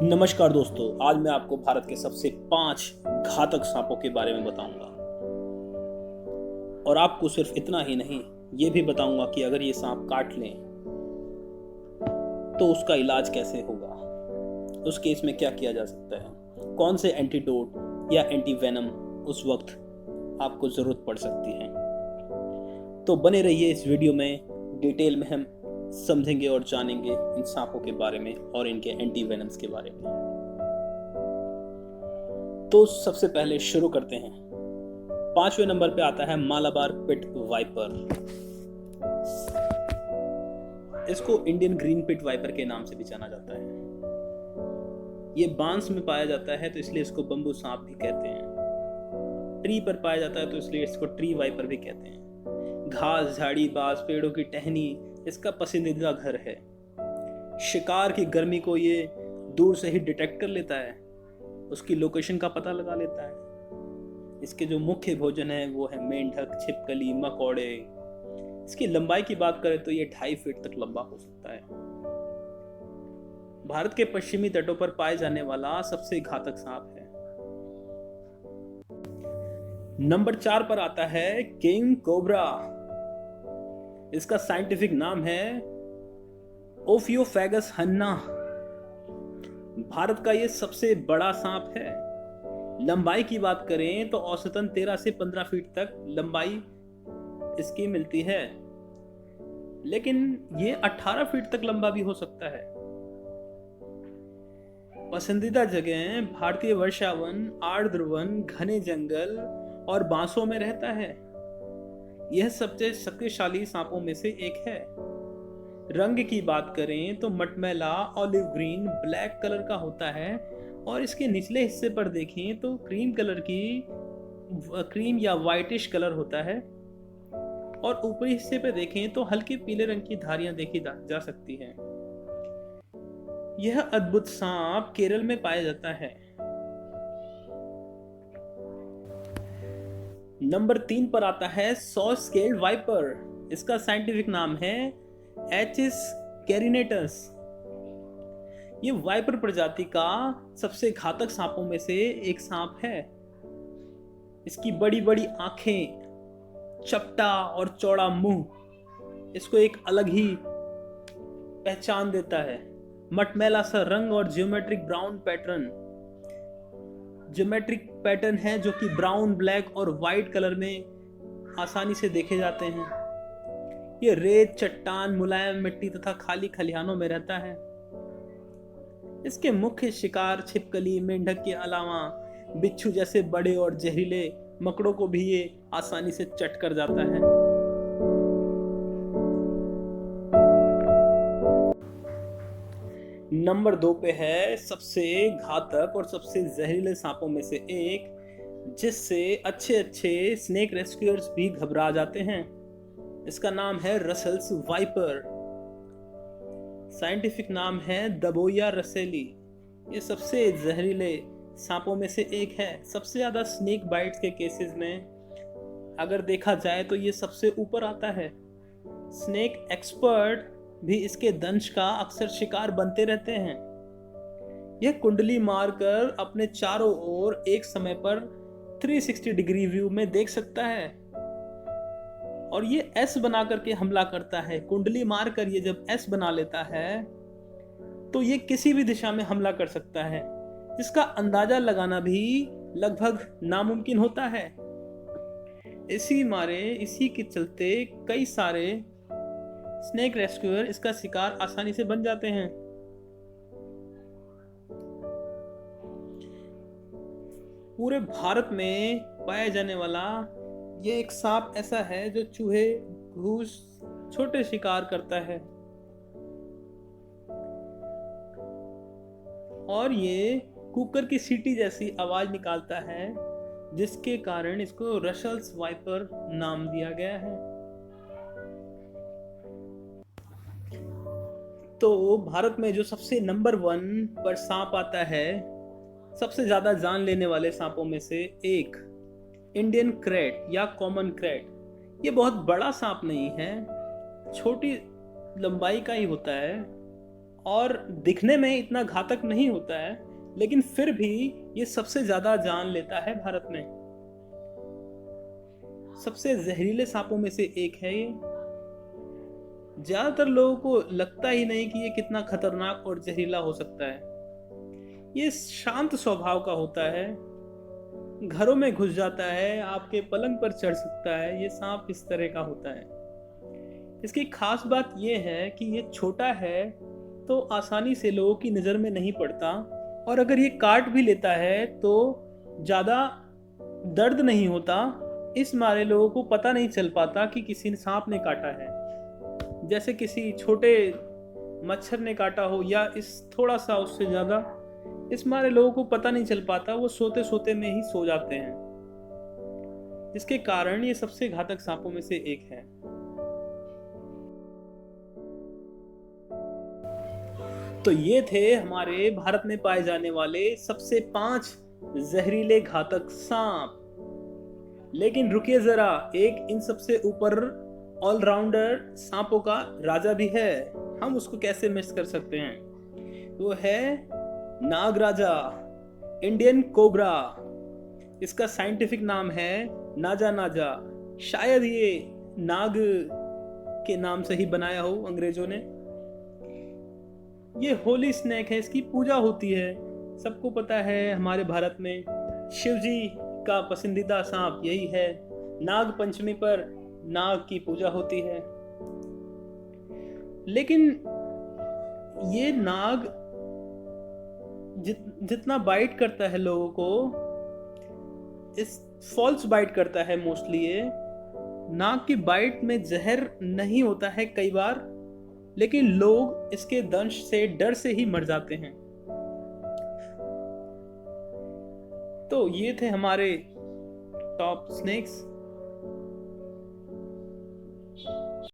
नमस्कार दोस्तों, आज मैं आपको भारत के सबसे 5 घातक सांपों के बारे में बताऊंगा। और आपको सिर्फ इतना ही नहीं, ये भी बताऊंगा कि अगर ये सांप काट लें तो उसका इलाज कैसे होगा, उस केस में क्या किया जा सकता है, कौन से एंटीडोट या एंटीवेनम उस वक्त आपको जरूरत पड़ सकती है। तो बने रहिए इस वीडियो में, डिटेल में हम समझेंगे और जानेंगे इन सांपों के बारे में और इनके एंटीवेनम्स के बारे में। तो सबसे पहले शुरू करते हैं। 5वें नंबर पे आता है मालाबार पिट वाइपर। इसको इंडियन ग्रीन पिट वाइपर के नाम से भी जाना जाता है। ये बांस में पाया जाता है तो इसलिए इसको बंबू सांप भी कहते हैं। ट्री पर पाया जाता है तो इसलिए इसको ट्री वाइपर भी कहते हैं। घास, झाड़ी, बांस, पेड़ों की टहनी इसका पसंदीदा घर है। शिकार की गर्मी को ये दूर से ही डिटेक्ट कर लेता है, उसकी लोकेशन का पता लगा लेता है। इसके जो मुख्य भोजन है वो है मेंढक, छिपकली, मकोड़े। इसकी लंबाई की बात करें तो ये 2.5 फीट तक लंबा हो सकता है। भारत के पश्चिमी तटों पर पाए जाने वाला सबसे घातक सांप है। नंबर 4 पर आता है किंग कोबरा। इसका साइंटिफिक नाम है ओफियोफेगस हन्ना। भारत का ये सबसे बड़ा सांप है। लंबाई की बात करें तो औसतन 13 से 15 फीट तक लंबाई इसकी मिलती है, लेकिन ये 18 फीट तक लंबा भी हो सकता है। पसंदीदा जगह भारतीय वर्षावन, आर्द्र वन, घने जंगल और बांसों में रहता है। यह सबसे शक्तिशाली सांपों में से एक है। रंग की बात करें तो मटमैला, ऑलिव ग्रीन, ब्लैक कलर का होता है और इसके निचले हिस्से पर देखें तो क्रीम या वाइटिश कलर होता है और ऊपरी हिस्से पर देखें तो हल्के पीले रंग की धारियां देखी जा सकती हैं। यह अद्भुत सांप केरल में पाया जाता है। नंबर 3 पर आता है सॉ स्केल्ड वाइपर। इसका साइंटिफिक नाम है एचिस कैरिनेटस। ये वाइपर प्रजाति का सबसे घातक सांपों में से एक सांप है। इसकी बड़ी बड़ी आंखें, चपटा और चौड़ा मुंह इसको एक अलग ही पहचान देता है। मटमैला सा रंग और ज्योमेट्रिक पैटर्न है जो कि ब्राउन, ब्लैक और वाइट कलर में आसानी से देखे जाते हैं। ये रेत, चट्टान, मुलायम मिट्टी तथा खाली खलिहानों में रहता है। इसके मुख्य शिकार छिपकली, मेंढक के अलावा बिच्छू जैसे बड़े और जहरीले मकड़ों को भी ये आसानी से चट कर जाता है। नंबर 2 पे है सबसे घातक और सबसे जहरीले सांपों में से एक, जिससे अच्छे स्नेक रेस्क्यूअर्स भी घबरा जाते हैं। इसका नाम है रसेल्स वाइपर। साइंटिफिक नाम है दबोया रसेली। ये सबसे जहरीले सांपों में से एक है। सबसे ज्यादा स्नेक बाइट्स के केसेस में अगर देखा जाए तो ये सबसे ऊपर आता है। स्नेक एक्सपर्ट भी इसके दंश का अक्सर शिकार बनते रहते हैं। यह कुंडली मारकर अपने चारों ओर एक समय पर 360 डिग्री व्यू में देख सकता है और ये एस बना करके हमला करता है। कुंडली मारकर ये जब एस बना लेता है तो ये किसी भी दिशा में हमला कर सकता है, जिसका अंदाजा लगाना भी लगभग नामुमकिन होता है। इसी के चलते कई सारे स्नेक रेस्क्यूअर इसका शिकार आसानी से बन जाते हैं। पूरे भारत में पाया जाने वाला ये एक सांप ऐसा है जो चूहे, घूस, छोटे शिकार करता है और ये कुकर की सीटी जैसी आवाज निकालता है, जिसके कारण इसको रसेल्स वाइपर नाम दिया गया है। तो भारत में जो सबसे नंबर 1 पर सांप आता है, सबसे ज्यादा जान लेने वाले सांपों में से एक, इंडियन क्रेट या कॉमन क्रेट। ये बहुत बड़ा सांप नहीं है, छोटी लंबाई का ही होता है और दिखने में इतना घातक नहीं होता है, लेकिन फिर भी ये सबसे ज्यादा जान लेता है भारत में। सबसे जहरीले सांपों में से एक है ये। ज्यादातर लोगों को लगता ही नहीं कि ये कितना खतरनाक और जहरीला हो सकता है। ये शांत स्वभाव का होता है, घरों में घुस जाता है, आपके पलंग पर चढ़ सकता है। ये सांप इस तरह का होता है। इसकी खास बात यह है कि ये छोटा है तो आसानी से लोगों की नज़र में नहीं पड़ता, और अगर ये काट भी लेता है तो ज़्यादा दर्द नहीं होता। इस मारे लोगों को पता नहीं चल पाता कि किसी सांप ने काटा है। जैसे किसी छोटे मच्छर ने काटा हो या इस थोड़ा सा उससे ज़्यादा, इस मारे लोगों को पता नहीं चल पाता। वो सोते सोते में ही सो जाते हैं, जिसके कारण ये सबसे घातक सांपों में से एक है। तो ये थे हमारे भारत में पाए जाने वाले सबसे 5 जहरीले घातक सांप। लेकिन रुकिए जरा, एक इन सबसे ऊपर ऑलराउंडर सांपों का राजा भी है। हम उसको कैसे मिस कर सकते हैं? वो है नाग राजा, इंडियन कोबरा। इसका साइंटिफिक नाम है नाजा नाजा। शायद ये नाग के नाम से ही बनाया हो अंग्रेजों ने। ये होली स्नेक है, इसकी पूजा होती है। सबको पता है हमारे भारत में शिव जी का पसंदीदा सांप यही है। नाग पंचमी पर नाग की पूजा होती है। लेकिन ये नाग जितना बाइट करता है लोगों को, इस फॉल्स बाइट करता है मोस्टली। ये नाग की बाइट में जहर नहीं होता है कई बार, लेकिन लोग इसके दंश से डर से ही मर जाते हैं। तो ये थे हमारे टॉप स्नेक्स।